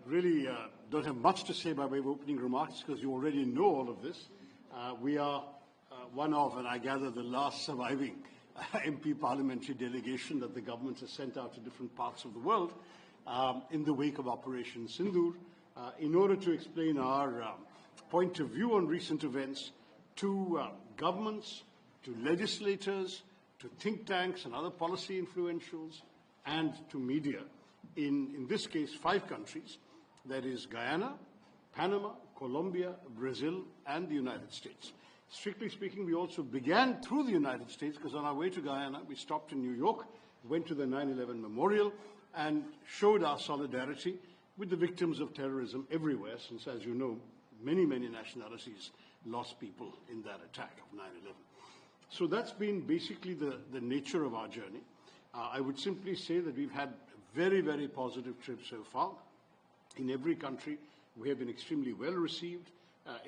really don't have much to say by way of opening remarks because you already know all of this. We are one of, and I gather, the last surviving MP parliamentary delegation that the government has sent out to different parts of the world in the wake of Operation Sindoor in order to explain our point of view on recent events to governments, to legislators, to think tanks and other policy influentials, and to media in this case, 5 countries, that is Guyana, Panama, Colombia, Brazil, and the United States. Strictly speaking, we also began through the United States because on our way to Guyana, we stopped in New York, went to the 9/11 memorial, and showed our solidarity with the victims of terrorism everywhere, since, as you know, many, many nationalities lost people in that attack of 9/11. So that's been basically the nature of our journey. I would simply say that we've had very, very positive trips so far. In every country, we have been extremely well received.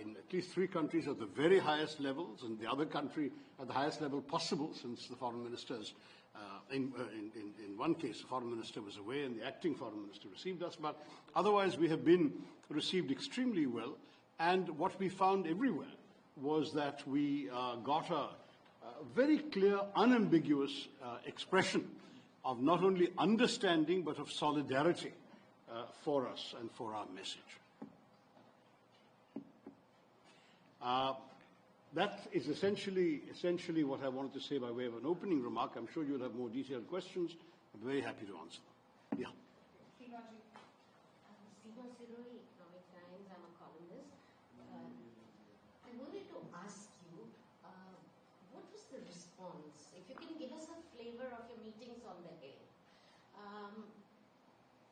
In at least 3 countries at the very highest levels, and the other country at the highest level possible, since the foreign ministers, in one case, the foreign minister was away and the acting foreign minister received us. But otherwise, we have been received extremely well. And what we found everywhere was that we got a very clear, unambiguous expression of not only understanding but of solidarity for us and for our message. That is essentially what I wanted to say by way of an opening remark. I'm sure you'll have more detailed questions. I'm very happy to answer them. Yeah. Shashi Tharoor, Economic Times. I'm a columnist. I wanted to ask you, what was the response? If you can give us a flavor of your meetings on the Hill.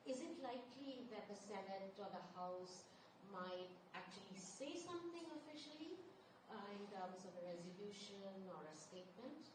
Is it likely that the Senate or the House might actually say something officially in terms of a resolution or a statement?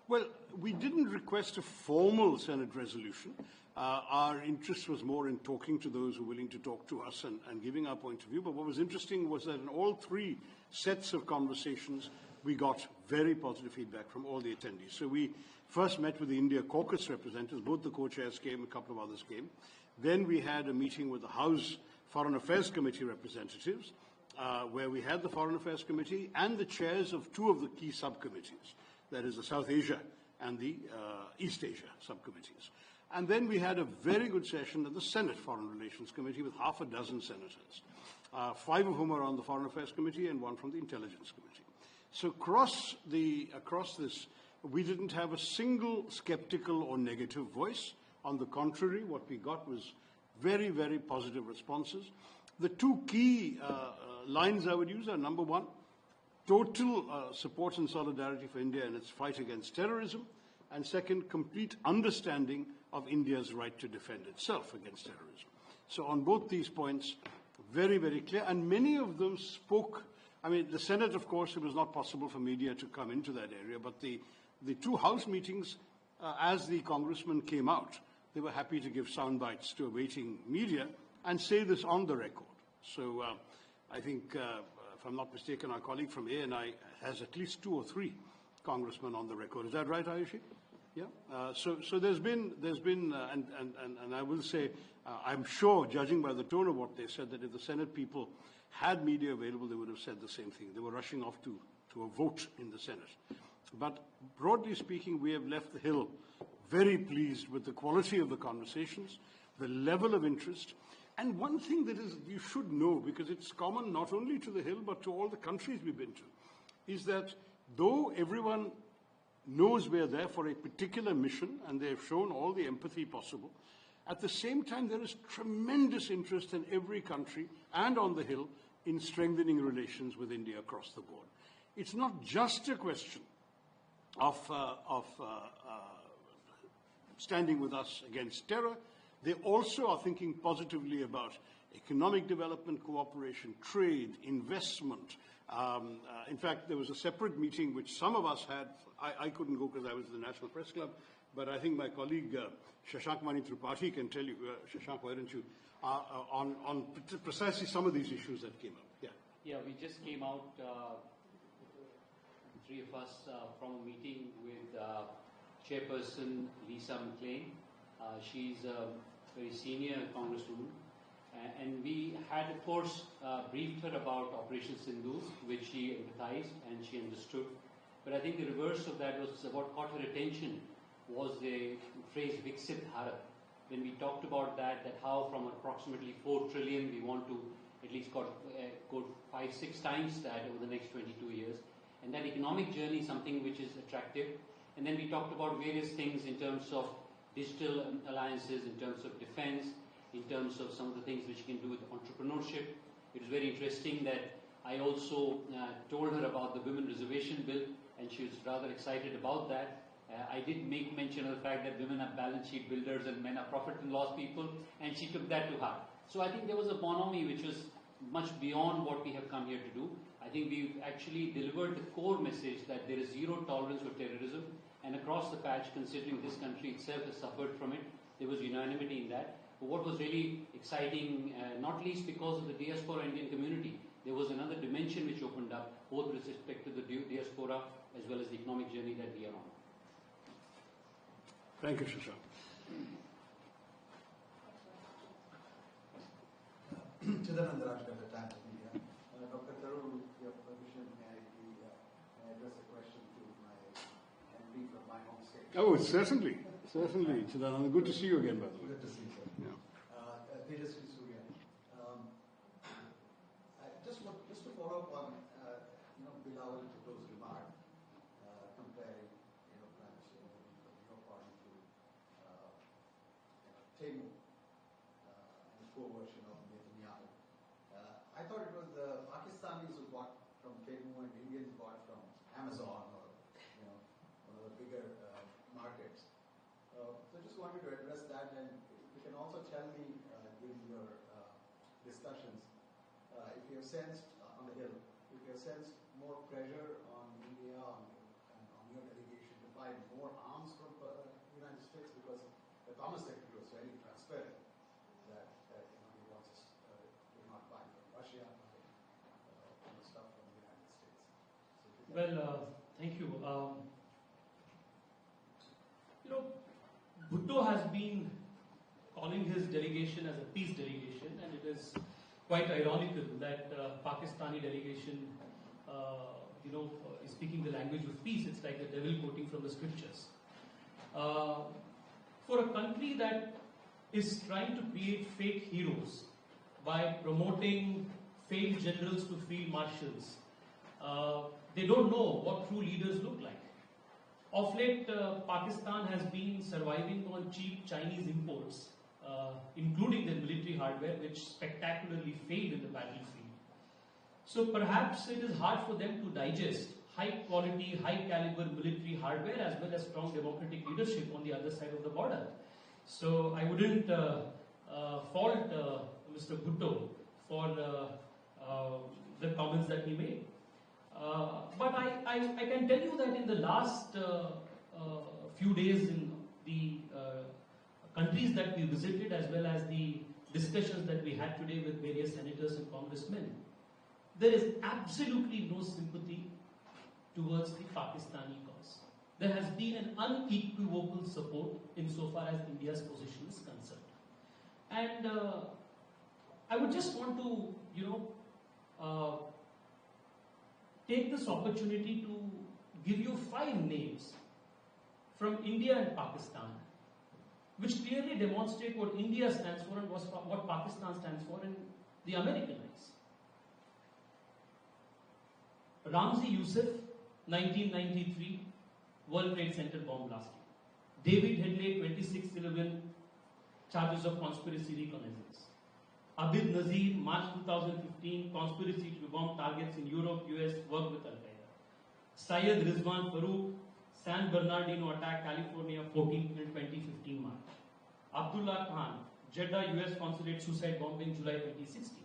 Well, we didn't request a formal Senate resolution. Our interest was more in talking to those who were willing to talk to us and giving our point of view. But what was interesting was that in all 3 sets of conversations, we got very positive feedback from all the attendees. So we first met with the India caucus representatives. Both the co-chairs came, a couple of others came. Then we had a meeting with the House Foreign Affairs Committee representatives, where we had the Foreign Affairs Committee and the chairs of 2 of the key subcommittees, that is the South Asia and the East Asia subcommittees. And then we had a very good session at the Senate Foreign Relations Committee with half a dozen senators, 5 of whom are on the Foreign Affairs Committee and 1 from the Intelligence Committee. So across this, we didn't have a single skeptical or negative voice. On the contrary, what we got was very, very positive responses. The 2 key lines I would use are, number 1, total support and solidarity for India in its fight against terrorism, and second, complete understanding of India's right to defend itself against terrorism. So on both these points, very, very clear, and many of them spoke. I mean, the Senate, of course, it was not possible for media to come into that area, but the 2 House meetings, as the congressmen came out, they were happy to give sound bites to awaiting media and say this on the record. So I think, if I'm not mistaken, our colleague from ANI has at least 2 or 3 congressmen on the record. Is that right, Ayushi? Yeah. So there's been, and I will say, I'm sure, judging by the tone of what they said, that if the Senate people had media available, they would have said the same thing. They were rushing off to a vote in the Senate. But broadly speaking, we have left the Hill very pleased with the quality of the conversations, the level of interest. And one thing that is you should know, because it's common not only to the Hill but to all the countries we've been to, is that though everyone knows we're there for a particular mission and they've shown all the empathy possible, at the same time there is tremendous interest in every country and on the Hill in strengthening relations with India across the board. It's not just a question of standing with us against terror. They also are thinking positively about economic development, cooperation, trade, investment. In fact, there was a separate meeting which some of us had. I couldn't go because I was at the National Press Club, but I think my colleague Shashank Tripathi can tell you, Shashank, why don't you, on precisely some of these issues that came up. Yeah. Yeah, we just came out, 3 of us, from a meeting with Chairperson Lisa McLean. She's a very senior congresswoman, and had, of course, briefed her about Operation Sindhu, which she empathized and she understood. But I think the reverse of that was what caught her attention was the phrase Viksit Bharat. When we talked about that how from approximately 4 trillion we want to at least go 5-6 times that over the next 22 years. And that economic journey is something which is attractive. And then we talked about various things in terms of digital alliances, in terms of defense, in terms of some of the things which you can do with entrepreneurship. It was very interesting that I also told her about the Women Reservation Bill, and she was rather excited about that. I did make mention of the fact that women are balance sheet builders and men are profit and loss people, and she took that to heart. So I think there was a bonhomie which was much beyond what we have come here to do. I think we've actually delivered the core message that there is zero tolerance for terrorism, and across the patch, considering this country itself has suffered from it, there was unanimity in that. But what was really exciting, not least because of the diaspora Indian community, there was another dimension which opened up, both with respect to the diaspora as well as the economic journey that we are on. Thank you, Shashank. Chidananda Raj, the Times of India. Dr. Tharoor, with your permission, may I address a question to my MP from my home state? Oh, certainly. Certainly, Chidananda. Good to see you again, by the way. Good to see you, sir. Yeah. Tejasvi Surya. Just to follow up on Bilal Bhutto's remark, comparing perhaps your party to Temu, and the co-version of Netanyahu. I thought it was the Pakistanis who bought from Temu and Indians bought from Amazon or one of the bigger markets. So just wanted to address that, and you can also tell me during your discussions if you have sensed on the Hill, if you have sensed more pressure on India and on your delegation to buy more arms from the United States, because the Commerce Secretary was very transparent that he wants us to not buy from Russia, buy stuff from the United States. So well, thank you. Bhutto has been calling his delegation as a peace delegation, and it is quite ironical that Pakistani delegation, is speaking the language of peace. It's like the devil quoting from the scriptures. For a country that is trying to create fake heroes by promoting failed generals to field marshals, they don't know what true leaders look like. Of late, Pakistan has been surviving on cheap Chinese imports, including their military hardware, which spectacularly failed in the battlefield. So perhaps it is hard for them to digest high quality, high caliber military hardware as well as strong democratic leadership on the other side of the border. So I wouldn't fault Mr. Bhutto for the comments that he made. But I can tell you that in the last few days in the countries that we visited, as well as the discussions that we had today with various senators and congressmen, there is absolutely no sympathy towards the Pakistani cause. There has been an unequivocal support insofar as India's position is concerned. And I would just want to, take this opportunity to give you 5 names from India and Pakistan, which clearly demonstrate what India stands for and what Pakistan stands for in the American eyes. Ramzi Youssef, 1993, World Trade Center bomb blasting. David Headley, 26/11, charges of conspiracy reconnaissance. Abid Nazir, March 2015, conspiracy to bomb targets in Europe, US, work with Al-Qaeda. Syed Rizwan Farouk, San Bernardino attack, California, 14 and 2015 March. Abdullah Khan, Jeddah, US consulate suicide bombing, July 2016.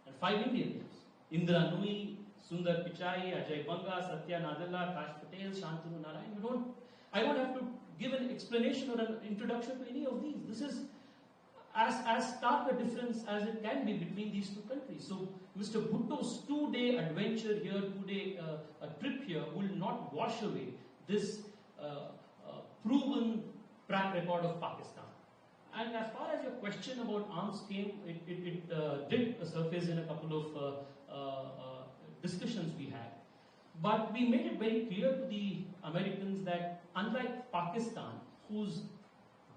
And 5 Indian names: Indra Nui, Sundar Pichai, Ajay Banga, Satya Nadella, Kash Patel, Shantanu Narayan. I don't have to give an explanation or an introduction to any of these. This is as stark a difference as it can be between these 2 countries. So Mr. Bhutto's 2-day adventure here, 2-day trip here will not wash away this proven track record of Pakistan. And as far as your question about arms came, it did surface messages in a couple of discussions we had. But we made it very clear to the Americans that unlike Pakistan, whose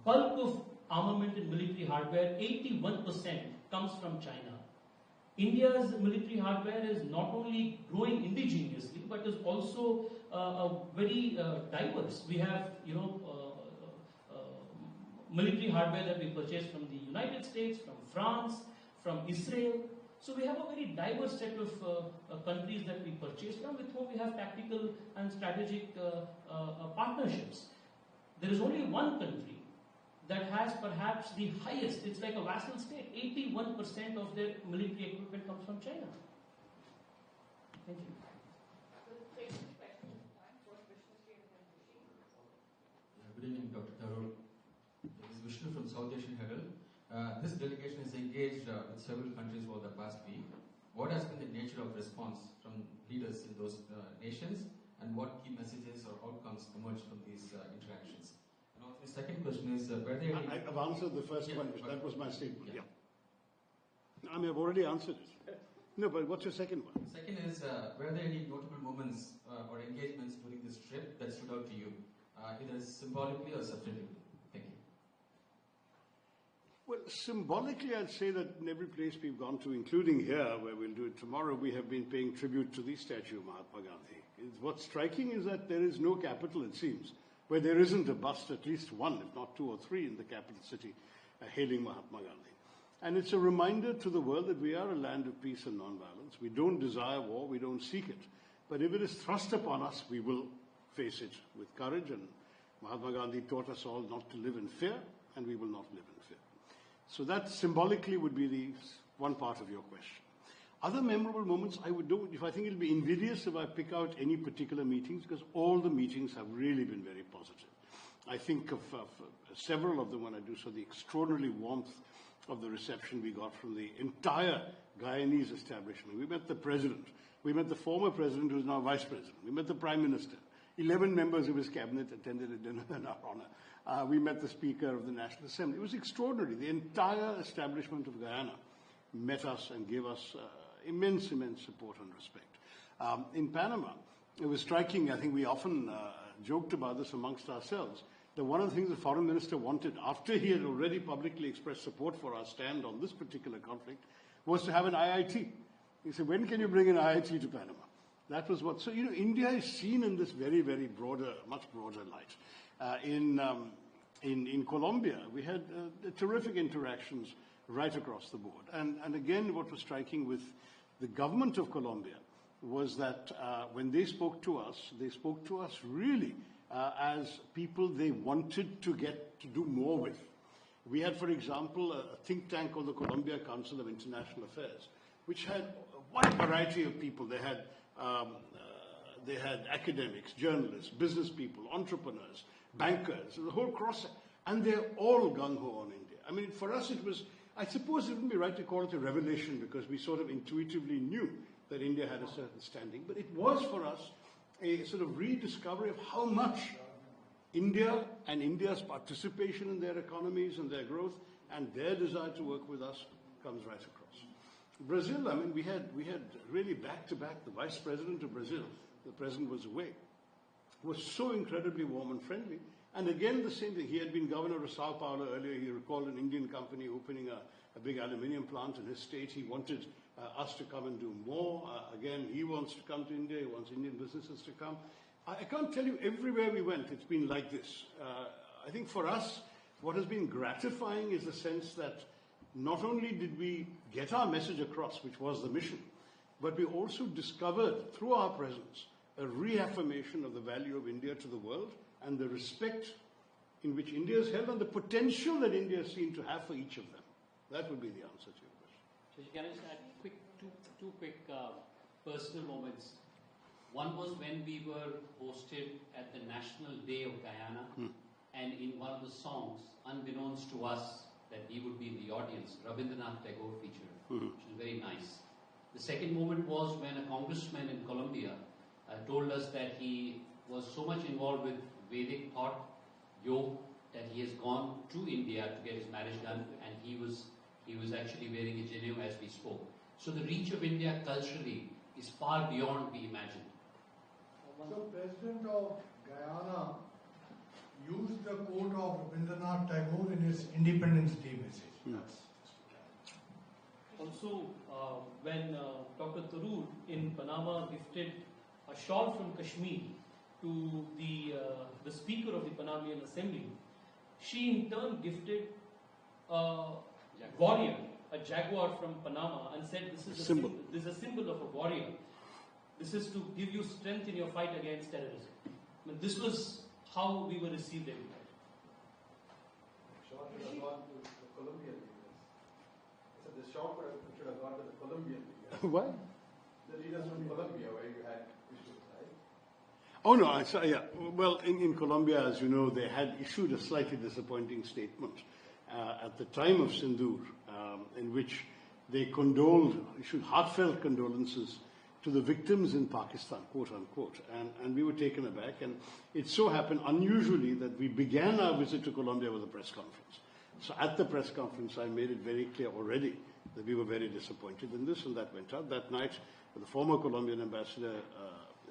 bulk of armament and military hardware, 81% comes from China, India's military hardware is not only growing indigenously, but is also very diverse. We have, military hardware that we purchase from the United States, from France, from Israel. So we have a very diverse set of countries that we purchase from, with whom we have tactical and strategic partnerships. There is only one country that has perhaps the highest, it's like a vassal state, 81% of their military equipment comes from China. Thank you. Good evening, Dr. Tharoor. This is Vishnu from South Asian Herald. This delegation is engaged with several countries over the past week. What has been the nature of response from leaders in those nations, and what key messages or outcomes emerge from these interactions? And also the second question is, were there any... I've answered the first one. That was my statement. Yeah. I mean, I've already answered it. No, but what's your second one? Second is, were there any notable moments or engagements during this trip that stood out to you, either symbolically or substantively? Thank you. Well, symbolically, I'd say that in every place we've gone to, including here, where we'll do it tomorrow, we have been paying tribute to the statue of Mahatma Gandhi. What's striking is that there is no capital, it seems, where there isn't a bust, at least one, if not two or three, in the capital city, hailing Mahatma Gandhi. And it's a reminder to the world that we are a land of peace and non-violence. We don't desire war, we don't seek it. But if it is thrust upon us, we will face it with courage. And Mahatma Gandhi taught us all not to live in fear, and we will not live in fear. So that symbolically would be the one part of your question. Other memorable moments, I would do, if I think it'll be invidious if I pick out any particular meetings, because all the meetings have really been very positive. I think of several of them when I do so, the extraordinary warmth of the reception we got from the entire Guyanese establishment. We met the president. We met the former president, who is now vice president. We met the prime minister. 11 members of his cabinet attended a dinner in our honor. We met the Speaker of the National Assembly. It was extraordinary. The entire establishment of Guyana met us and gave us immense support and respect. In Panama, it was striking. I think we often joked about this amongst ourselves, that one of the things the foreign minister wanted, after he had already publicly expressed support for our stand on this particular conflict, was to have an IIT. He said, when can you bring an IIT to Panama? That was what. So, India is seen in this very, very broader, much broader light. In Colombia, we had terrific interactions right across the board. And again, what was striking with the government of Colombia was that when they spoke to us really as people they wanted to get to do more with. We had, for example, a think tank called the Colombia Council of International Affairs, which had a wide variety of people. They had academics, journalists, business people, entrepreneurs, bankers, the whole cross, and they're all gung-ho on India. I mean, for us it was, I suppose it wouldn't be right to call it a revelation, because we sort of intuitively knew that India had a certain standing, but it was for us a sort of rediscovery of how much India and India's participation in their economies and their growth and their desire to work with us comes right across. Brazil, I mean, we had really back-to-back the vice president of Brazil, the president was away, was so incredibly warm and friendly. And again, the same thing. He had been governor of Sao Paulo earlier. He recalled an Indian company opening a big aluminium plant in his state. He wanted us to come and do more. Again, he wants to come to India. He wants Indian businesses to come. I can't tell you everywhere we went, it's been like this. I think for us, what has been gratifying is the sense that not only did we get our message across, which was the mission, but we also discovered through our presence a reaffirmation of the value of India to the world and the respect in which India is held and the potential that India is seen to have for each of them. That would be the answer to your question. Shashi, can I just add two quick personal moments? One was when we were hosted at the National Day of Guyana, and in one of the songs, unbeknownst to us that we would be in the audience, Rabindranath Tagore featured, which was very nice. The second moment was when a congressman in Colombia told us that he was so much involved with Vedic thought, yoga, that he has gone to India to get his marriage done, and he was actually wearing a Janeu as we spoke. So the reach of India culturally is far beyond we imagined. The President of Guyana used the quote of Rabindranath Tagore in his Independence Day message. Also, when Dr. Tharoor in Panama gifted a shawl from Kashmir to the Speaker of the Panamanian Assembly, she in turn gifted a warrior, a jaguar from Panama, and said, "This is this is a symbol of a warrior. This is to give you strength in your fight against terrorism." I mean, this was how we were received everywhere. Shot should have gone to the Colombian leaders. I said the shot should have gone to the Colombian leaders. Why? The leaders from Colombia, where you had issues, right? Oh no, yeah. Well, in Colombia, as you know, they had issued a slightly disappointing statement at the time of Sindoor, in which they issued heartfelt condolences to the victims in Pakistan, quote unquote, and we were taken aback. And it so happened, unusually, that we began our visit to Colombia with a press conference. So at the press conference, I made it very clear already that we were very disappointed in this, and that went out. That night, the former Colombian ambassador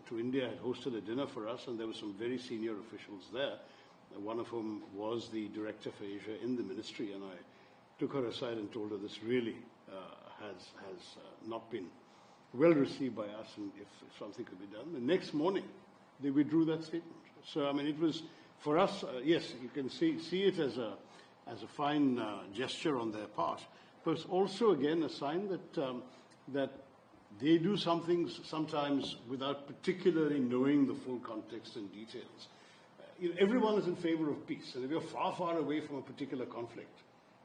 to India had hosted a dinner for us, and there were some very senior officials there, one of whom was the director for Asia in the ministry, and I took her aside and told her this really has not been well received by us, and if something could be done. The next morning, they withdrew that statement. So, I mean, it was, for us, yes, you can see it as a fine gesture on their part, but it's also, again, a sign that they do some things sometimes without particularly knowing the full context and details. Everyone is in favor of peace, and if you're far, far away from a particular conflict,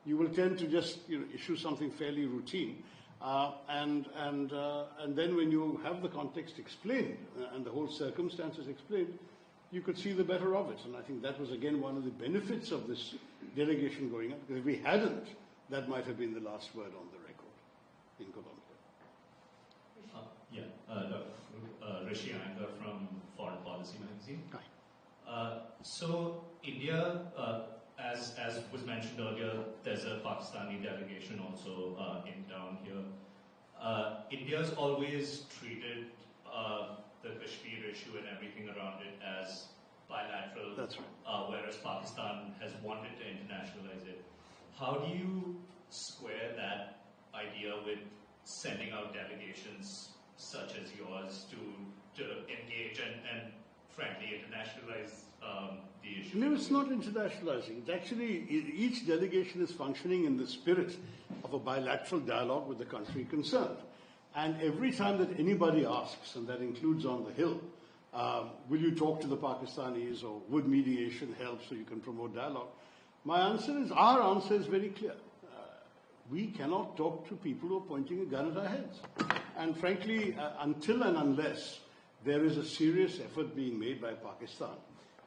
you will tend to just issue something fairly routine. And then when you have the context explained and the whole circumstances explained, you could see the better of it. And I think that was, again, one of the benefits of this delegation going up, because if we hadn't, that might have been the last word on the record in Colombia. Rishi Anchor from Foreign Policy Magazine. Hi. So India, as was mentioned earlier, there's a Pakistani delegation also in town here. India's always treated the Kashmir issue and everything around it as bilateral. That's right. Whereas Pakistan has wanted to internationalize it. How do you square that idea with sending out delegations such as yours to engage and frankly internationalize the issue? No, it's not internationalizing. It's actually, each delegation is functioning in the spirit of a bilateral dialogue with the country concerned. And every time that anybody asks, and that includes on the Hill, will you talk to the Pakistanis, or would mediation help so you can promote dialogue? Our answer is very clear. We cannot talk to people who are pointing a gun at our heads. And frankly, until and unless there is a serious effort being made by Pakistan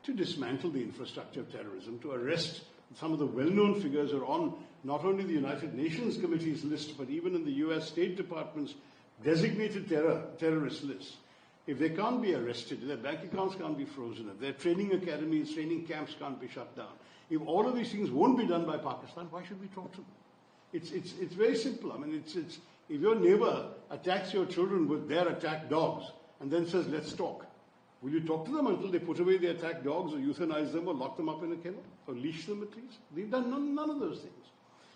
to dismantle the infrastructure of terrorism, to arrest some of the well-known figures who are on not only the United Nations Committee's list, but even in the US State Department's designated terrorist list. If they can't be arrested, if their bank accounts can't be frozen, if their training academies, training camps can't be shut down, if all of these things won't be done by Pakistan, why should we talk to them? It's very simple. I mean, if your neighbor attacks your children with their attacked dogs and then says, let's talk, will you talk to them until they put away the attacked dogs, or euthanize them, or lock them up in a kennel, or leash them at least? They've done none of those things.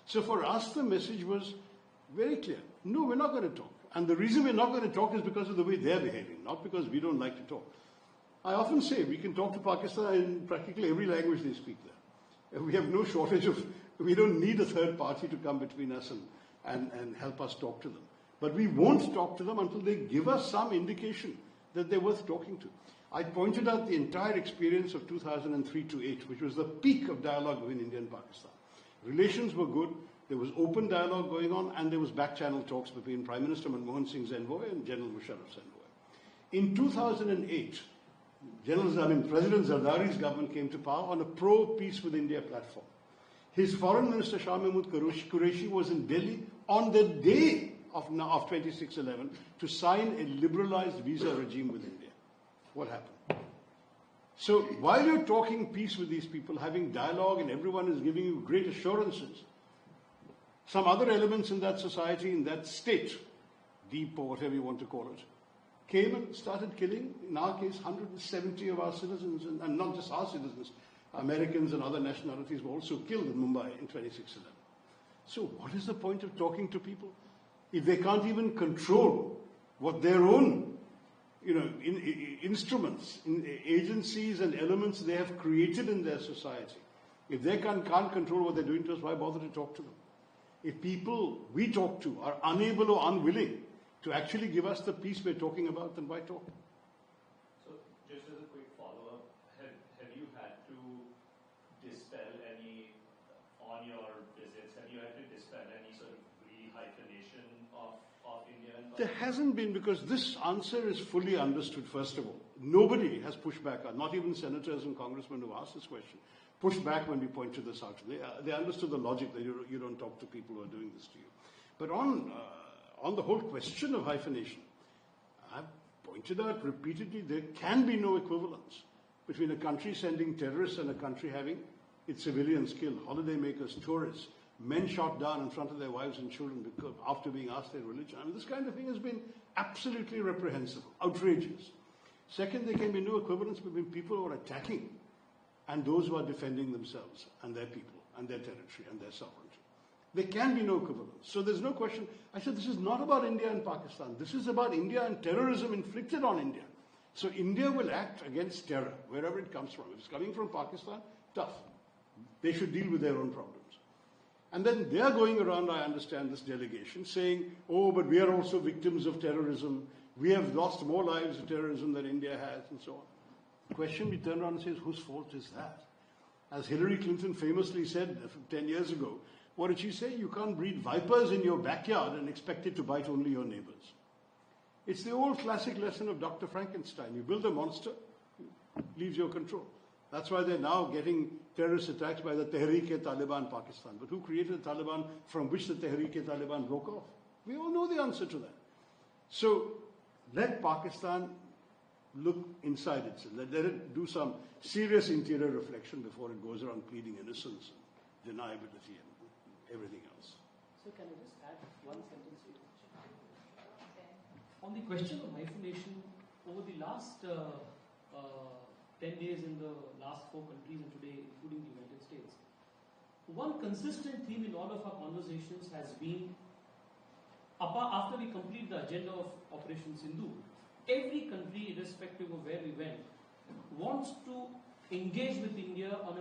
So for us, the message was very clear. No, we're not going to talk. And the reason we're not going to talk is because of the way they're behaving, not because we don't like to talk. I often say we can talk to Pakistan in practically every language they speak there. We have no shortage of, we don't need a third party to come between us and help us talk to them. But we won't talk to them until they give us some indication that they're worth talking to. I pointed out the entire experience of 2003 to 8, which was the peak of dialogue between India and Pakistan. Relations were good, there was open dialogue going on, and there was back-channel talks between Prime Minister Manmohan Singh's envoy and General Musharraf's envoy. In 2008, President Zardari's government came to power on a pro-peace with India platform. His foreign minister, Shah Mahmood Qureshi, was in Delhi on the day of 26/11 to sign a liberalized visa regime with India. What happened? So while you're talking peace with these people, having dialogue, and everyone is giving you great assurances, some other elements in that society, in that state, deep or whatever you want to call it, came and started killing, in our case, 170 of our citizens, and not just our citizens, Americans and other nationalities were also killed in Mumbai in 26/11. So what is the point of talking to people if they can't even control what their own instruments, agencies and elements they have created in their society? If they can't control what they're doing to us, why bother to talk to them? If people we talk to are unable or unwilling to actually give us the peace we're talking about, then why talk? So, just as a quick follow-up, have you had to dispel any, on your visits, have you had to dispel any sort of re-hyphenation of India and Pakistan? There hasn't been, because this answer is fully understood, first of all. Nobody has pushed back, not even senators and congressmen who asked this question, pushed back when we point to this out. They understood the logic that you don't talk to people who are doing this to you. But on the whole question of hyphenation, I've pointed out repeatedly there can be no equivalence between a country sending terrorists and a country having its civilians killed, holidaymakers, tourists, men shot down in front of their wives and children because, after being asked their religion. I mean, this kind of thing has been absolutely reprehensible, outrageous. Second, there can be no equivalence between people who are attacking and those who are defending themselves and their people and their territory and their sovereignty. There can be no equivalence. So there's no question. I said this is not about India and Pakistan. This is about India and terrorism inflicted on India. So India will act against terror, wherever it comes from. If it's coming from Pakistan, tough. They should deal with their own problems. And then they are going around, I understand, this delegation, saying, oh, but we are also victims of terrorism. We have lost more lives to terrorism than India has, and so on. The question we turn around and say is, whose fault is that? As Hillary Clinton famously said 10 years ago, what did she say? You can't breed vipers in your backyard and expect it to bite only your neighbors. It's the old classic lesson of Dr. Frankenstein. You build a monster, it leaves your control. That's why they're now getting terrorist attacks by the Tehreek-e-Taliban Pakistan. But who created the Taliban from which the Tehreek-e-Taliban broke off? We all know the answer to that. So let Pakistan look inside itself. Let it do some serious interior reflection before it goes around pleading innocence and deniability and everything else. So can I just add one sentence to it? On the question of hyphenation, over the last 10 days in the last 4 countries and today, including the United States, one consistent theme in all of our conversations has been, after we complete the agenda of Operation Sindhu, every country, irrespective of where we went, wants to engage with India on a